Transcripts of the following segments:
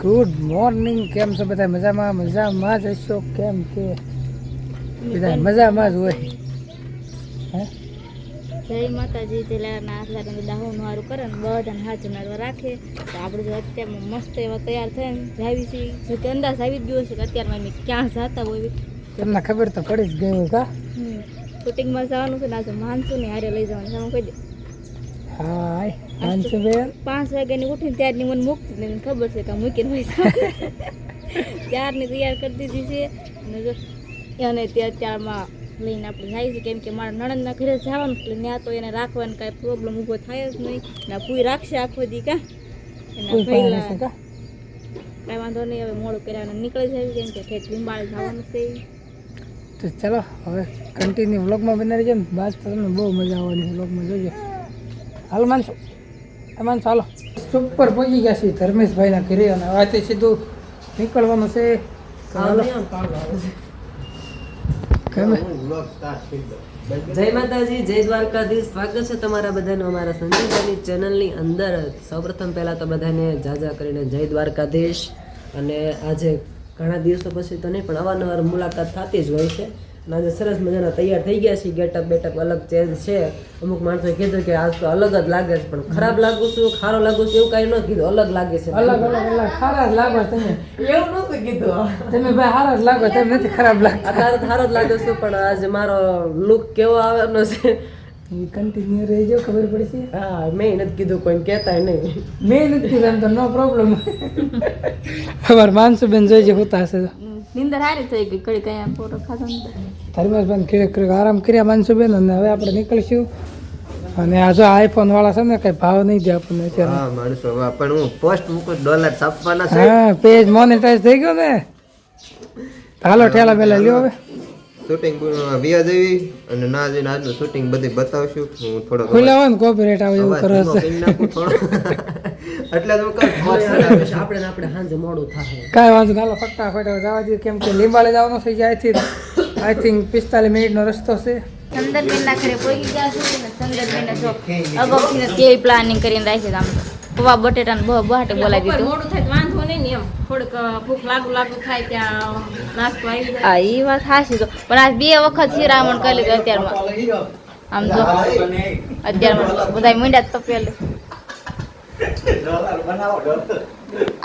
Good morning. કેમ છો બધા? મજામાં? મજામાં જ હશો. કેમ કે બધા મજામાં જ હોય. હે જય માતાજી. તેલાના આટલા બધા હું મારું કરે ને બધાને હાથ નારવા રાખે તો આપણે જો અત્યારમાં મસ્ત એવા તૈયાર થઈને જાવી છીએ. જો કે અંદાજ આવી જ ગયો છે કે અત્યારમાં અમે ક્યાં જતા હોય તમને ખબર તો પડી જ ગયું કા? શૂટિંગમાં જવાનું છે ને આજે માનસું ને હારે લઈ જવાનું છે. કહી દે. હા માનસુબેન 5 વાગ્યાની ઉઠીને ત્યારની મને મૂકતી ને ખબર છે કે મૂકીને ભાઈ ત્યારની તૈયાર કરી દીધી છે. અને જો એને અત્યારમાં લઈને આપણે જાય છે કેમ કે મારા નણંદના ઘરે જવાનું એટલે ત્યાં તો એને રાખવાનું કાંઈ પ્રોબ્લેમ ઊભો થાય જ નહીં ને પૂરી રાખશે આખો દી કા એના પહેલા કાંઈ વાંધો નહીં. હવે મોડું કર્યા નીકળી જાય કેમ કે ઠેઠ લીંબાળે જવાનું છે. તો ચાલો હવે કન્ટિન્યુ વ્લોગમાં બનાવી છે ને બાદ તમને બહુ મજા આવવાની વ્લોગમાં જોજો. હાલો માનસો હાલો સુપર પહોંચી ગયા છીએ ધર્મેશભાઈના ઘરે અને હવેથી સીધું નીકળવાનું છે. જય માતાજી, જય દ્વારકાધીશ. સ્વાગત છે તમારા બધાનું અમારા સંજીવની ચેનલની અંદર. સૌપ્રથમ પહેલા તો બધાને જાજા કરીને જય દ્વારકાધીશ. અને આજે ઘણા દિવસો પછી તો નહીં પણ અવારનવાર મુલાકાત થતી જ હોય છે. અને આજે સરસ મજાના તૈયાર થઈ ગયા છે. ગેટઅપ બેટઅપ અલગ ચેન્જ છે. અમુક માણસોએ કીધું કે આજ તો અલગ જ લાગે છે, પણ ખરાબ લાગુ છું ખારો લાગુ છું એવું કાંઈ ન કીધું. અલગ લાગે છે. અલગ સારા જ લાગો તમે. એવું નહોતું કીધું. તમે ભાઈ સારા જ લાગો, તમે નથી ખરાબ લાગતા. અત્યારે તો સારો જ લાગે છું, પણ આજે મારો લુક કેવો આવવાનો છે એ કન્ટિન્યુ રહેજો, ખબર પડશે. હા, મેં નથી કીધું, કોઈને કહેતાય નહીં. મેં નથી કીધું એમ તો નો પ્રોબ્લેમ. અમારે માનસુબેન જોઈજે હોતા હશે તો નીંદર હારી થઈ ગઈ. કડી કઈ આમ ફોટો ખાધો ને ધર્મેશભાઈ ખીડે આરામ કર્યા માનસુબેન. અને હવે આપણે નીકળીશું. અને આ જો આઈફોન વાળા છે ને કઈ ભાવ નહીં દે આપણને અત્યારે. હા માણસો પણ હું પોસ્ટ મૂકું $, છાપવાના છે. હા, પેજ મોનેટાઈઝ થઈ ગયો ને. હાલો ઠેલા પેલા લ્યો હવે શૂટિંગ વિયા જેવી અને ના જઈને આજનું શૂટિંગ બધી બતાવશું. હું થોડો ખુલ્લા હોય ને કોપીરાઇટ આવે એવું કરે છે. એટલે જ હું કહું આપણે સાંજે મોડું થાય. કાંઈ વાંધો ના, ફટાફટ જવા દઈએ કેમ કે લીંબાળે જવાનું થઈ જાય છે. આઈ થિંક 45 મિનિટનો રસ્તો છે. સંદરબેનના ઘરે પહોંચી ગયા છે ને સંદરબેને જો અગાઉથી કેવી પ્લાનિંગ કરીને રાખી આમ પૌવા બટેટાને બહાટે બોલાવી દીધું. મોડું થાય વાંધો નહીં ને એમ થોડુંક ભૂખ લાગુ થાય ત્યાં નાસ્તો આવી જાય. હા, એ વાત સાચી તો પણ આજ 2 વખત શિરામણ કરી લીધું. અત્યારમાં આમ જો અત્યારમાં બધા મીંડા તપેલે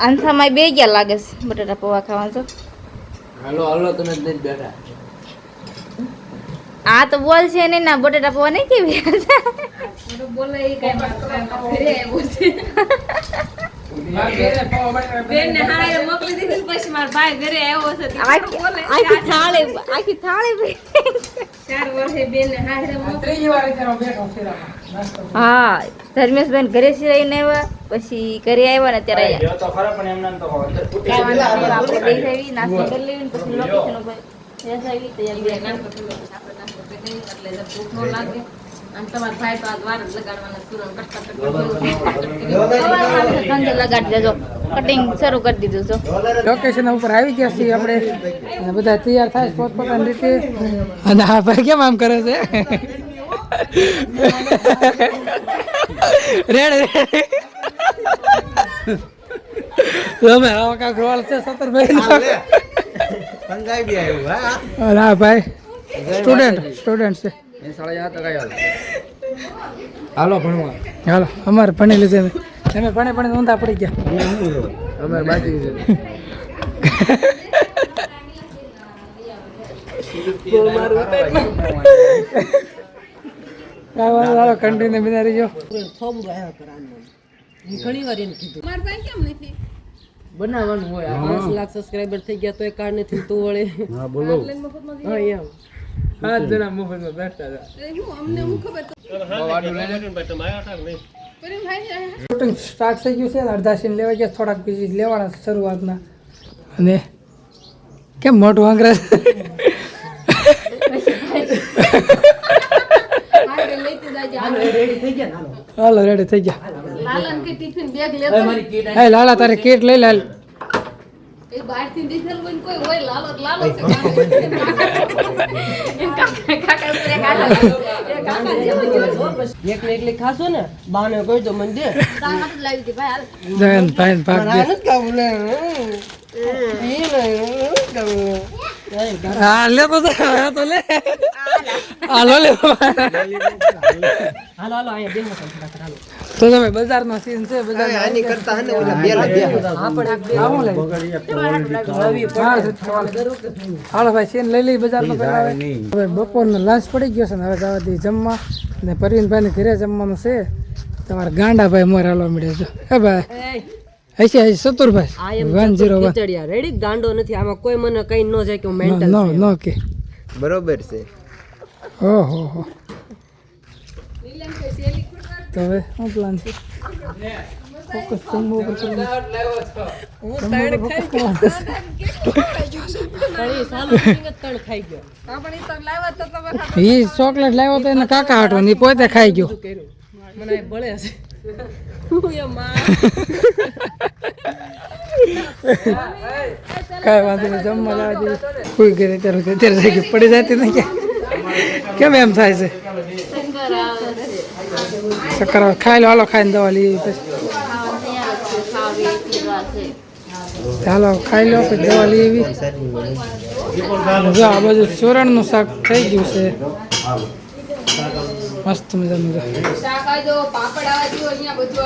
આંથામાં 2 ગયા લાગે છે બટેટા પૌવા ખાવા. જો હાલો તમે જ નહીં બેઠા. આ તો બોલ છે ને ના બટેટા પૌવા નહીં કેવી બોલે એ કઈ મોકલી દીધી પછી મારા ભાઈ ઘરે આવ્યો છે. આખી થાળી 4 વર્ષે બેન ને હારે હા ધર્મેશભાઈ ઘરે સિરાઈને આવ્યા પછી ઘરે આવ્યા ને ત્યારે આપણે દેખાવી નાસ્તો કરી લેવી પછી લોકેશન ઉપર આવી તૈયાર નાસ્તો કરી લો. એટલે ભૂખ ન લાગે. અને તમારા ભાઈ તો આ દ્વાર જ લગાડવાના સુરન કટકા લગાડી દેજો. કટિંગ શરૂ કરી દીધું છો. લોકેશન ઉપર આવી ગયા છીએ આપણે અને બધા તૈયાર થાય પોતપોતાની રીતે. અને આ ભાઈ કેમ આમ કરે છે? રેડ તમે આવા કાંક રોલ છે 17 ભાઈ. હા ભાઈ સ્ટુડન્ટ છે. હાલો ભણવા. હાલો અમારે ભણી લીધે તમે ભણે ઊંધા પડી ગયા. અમારે બાકી છે. હાલો કન્ટિન્યુ બિનારી જો. ઘણી વાર એને કીધું બનાવવાનું હોય. 5 લાખ સબસ્ક્રાઇબર થઈ ગયા તો એ કાર્ડ નથી તું વળે. હા બોલો. હા એમ 7 જણા મફતમાં બેઠતા હતા. શૂટિંગ સ્ટાર્ટ થઈ ગયું છે. અડધા સીન લેવા ગયા, થોડાક પીસીસ લેવાના શરૂઆતના. અને કેમ મોટું આંકરા હાલો રેડી થઈ ગયા. લાલા તારે કીટ લઈ લાલ. એ બહારથી દીધેલ હોય ને કોઈ હોય લાલો લાલો છે એ કાકા ઉપર એક આટા એ કાકા જેવો જેવો એક ને એકલી ખાશો ને બાને કહી દો મને દે કાકા તો લાવી દે ભાઈ હાલ જયન ભાઈ ભાગ દે હા લે તો લે હાલો લે હાલો હાલો અહીંયા બેહો હાલો તો તમે બજારનો સીન છે બજાર આની કરતા હે ને ઓલા બેલા બે આવો લે હાલો ભાઈ સીન લઈ લઈ બજારમાં પેલા હવે બપોરનો લંચ પડી ગયો છે ને હવે જવા દઈએ જમવા ને પરવીનભાઈને ઘરે જમવાનું છે તમારા ગાંડા ભાઈ મોર હાલવા મળ્યા છો હે ભાઈ હશે સતુરભાઈ 101 ખીચડિયા રેડી ગાંડો નથી આમાં કોઈ મને કઈ ન જાય કે હું મેન્ટલ નો નો કે બરોબર છે ઓહો હો તો હવે શું પ્લાન છે ફોકસ જમવા ઉપર કરવાનું. હું તણ ખાઈ ગયો પણ સાલો તણ ખાઈ ગયો આપણે તો લાવ્યા તો તમે ઈ ચોકલેટ લાવ્યો તો એને કાકા હાટો ને ઈ પોતે ખાઈ ગયો મને બળે છે હું એ માં કાંઈ વાંધો નહીં જમવા લાવવા જેવી કોઈ ઘરે અત્યારે જાય કે પડી જતી નહીં કે કેમ એમ થાય છે ચક્કર આવે ખાઈ લો હાલો ખાઈને દવા લઈએ પછી ચાલો ખાઈ લો પછી દવા લઈ એવી જો આ બાજુ ચોરણનું શાક થઈ ગયું છે મસ્ત મજાનું છે શાક આવજો પાપડ આવજો અહીંયા બધું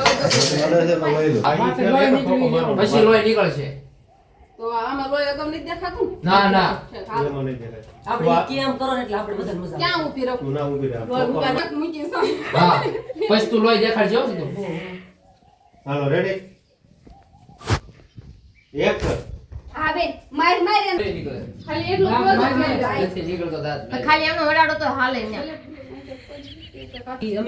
આવજો પછી લોહી નીકળશે. તો આમાં લોહી એકદમ નથી દેખાતું ના ના આપણે કેમ કરો ને એટલે આપણે બધા મજા ક્યાં ઊભી રહું લોહી મુકા મૂકી સમ હા પછી તું લોહી દેખાડજો સીધું. હાલો રેડી એક હા બેન માર માર એમ. લોહી નીકળે. ખાલી એટલું બોલ નથી નીકળતો દાંત. ખાલી એમનો વડાડો તો હાલે ને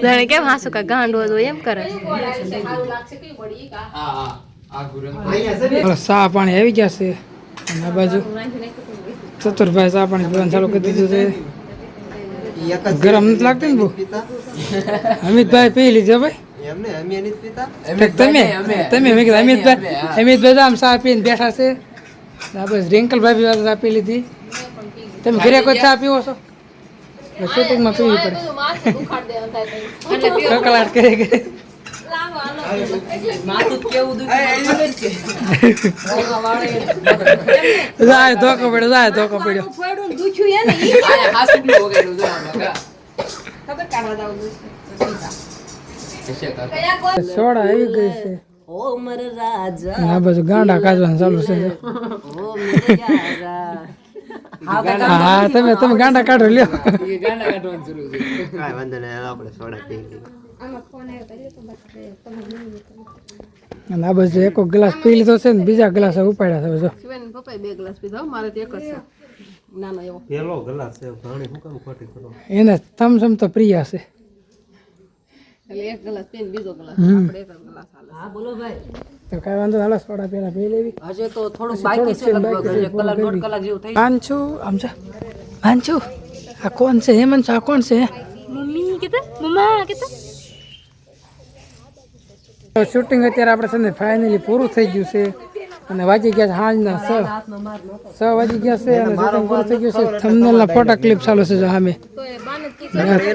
જાણે કેમ હાસુ કા ગાંડો હતો એમ કરે સારું લાગશે કઈ પડી કા હા હા આ ગુરુ હાલો ચા પાણી આવી ગયા છે અને આ બાજુ ચતુરભાઈ ચા પાણી પીવાનું ચાલુ કરી દીધું છે એક જ ગરમ નથી લાગતી ને બહુ પીતા અમિતભાઈ પી લીધો ભાઈ એમને અમે નથી પીતા તમે મેં કીધું અમિતભાઈ તો આમ ચા પીને બેઠા છે આ બસ રિંકલભાઈ બી ચા પી લીધી તમે ઘરે કોઈ ચા પીવો છો શૂટિંગમાં પીવી પડે માથું દુખાડ દે અંધાય કકલાટ કરે કે માથું કેવું દુખે ખબર છે જાય ધોકો પડ્યો ફોડું દુખ્યું એને ઈ આ હાસુડી વગાડ્યું જો આમાં કા. ખબર કાઢવા જાવ હશે કાકા. કયા કોઈ સોડા આવી ગઈ છે ઓ મર રાજા અને આ બાજુ ગાંડા કાઢવાનું ચાલુ છે ઓ મેરે રાજા હા તમે ગાંડા કાઢો લ્યો એ ગાંડા કાઢવાનું શરૂ છે. કાંઈ વાંધો નહીં હાલો આપણે સોડા પી લઈએ અને આ બાજુ એક ગ્લાસ પી લીધો છે ને બીજા ગ્લાસ ઉપાડ્યા છે જો શિવાન પપ્પાએ 2 ગ્લાસ પીધો મારે તો એક જ છે નાનો એવો પેલો ગ્લાસ છે ઘણી હું કામ ખોટી કરો એને થમસમ તો પ્રિય છે એટલે એક ગ્લાસ પીને બીજો ગ્લાસ આપણે એક જ ગ્લાસ હાલે હા બોલો ભાઈ તો કાંઈ વાંધો હાલો સોડા પેલા પી લેવી હજે તો થોડું બાકી છે લગભગ હજે કલાક દોઢ કલાક જેવું થઈ પાંચુ આમ છે પાંચુ આ કોણ છે હેમંત આ કોણ છે મમ્મી કેતા મમ્મા કેતા શૂટિંગ અત્યારે આપણે છે ને ફાઇનલી પૂરું થઈ ગયું છે અને વાગી ગયા છે સાંજના 6 વાગી ગયા છે અને શૂટિંગ પૂરું થઈ ગયું છે થંબનેલના ફોટા ક્લિપ ચાલુ છે જો સામે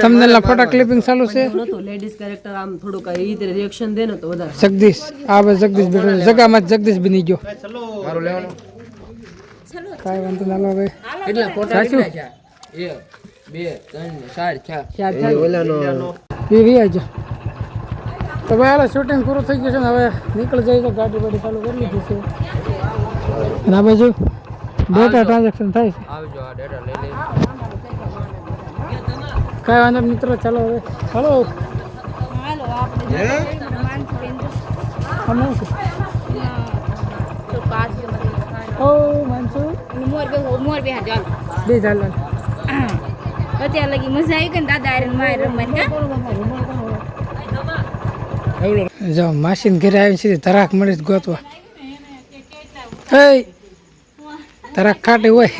થંબનેલના ફોટા ક્લિપિંગ ચાલુ છે નતો લેડીઝ કેરેક્ટર આમ થોડુંક આ રીતે રિએક્શન દે ને તો વધારે જગદીશ આ બસ જગદીશ બેઠો છે. જગામાં જ જગદીશ બની ગયો મારું લેવાનું. કાંઈ વાંધો ના લો ભાઈ કેટલા ફોટા સાચું? નીકળ્યા છે? 1 2 3 4 ઓલાનો એ આવજો તો ભાઈ હાલો શૂટિંગ પૂરું થઈ ગયું છે ને હવે નીકળી જાય તો ગાડી બાડી ચાલુ કરી લીધી છે અને આ બાજુ ડેટા ટ્રાન્ઝેક્શન થાય છે આવજો આ ડેટા લઈ લે. કાંઈ વાંધો નહીં મિત્રો ચાલો હવે હાલો હાલો આપણે માનથી બેન આમ શું તો પાસ ઓ માનસુ મોર બે હાલ બે ચાલ અત્યારે લગી મજા આવી ગઈ ને દાદા આરે માર રમવાની જો માસીને ઘરે આવીને સીધી તરાક મળી ગોતવા હે તરાક ખાટી હોય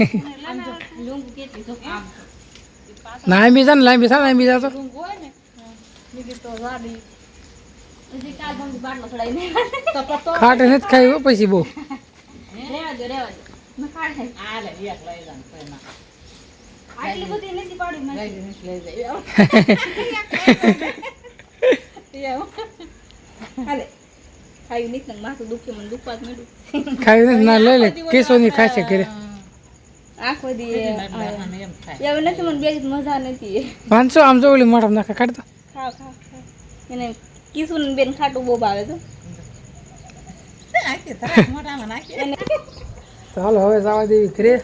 લાંબી જા ને લાંબી જા તો ખાટે નથી ખાઈ હો પછી બહુ દો રહેવા દો મેં કાઢે આટલી બધી નથી પાડી મેં હાલે ખાઈ નથી ને માથું દુખે મને દુખવા જ મળ્યું ખાઈ ના લઈ લે કેશોની ખાશે ઘરે આખો દી એવું નથી મને બે મજા નથી 500 આમ જો ઓલી મોઢામાં નાખે કાઢતો ખાવ ખાવ ખાવ એને કિસુન બેન ખાટું બહુ ભાવે તો તો હાલો હવે જવા દેવી ઘરે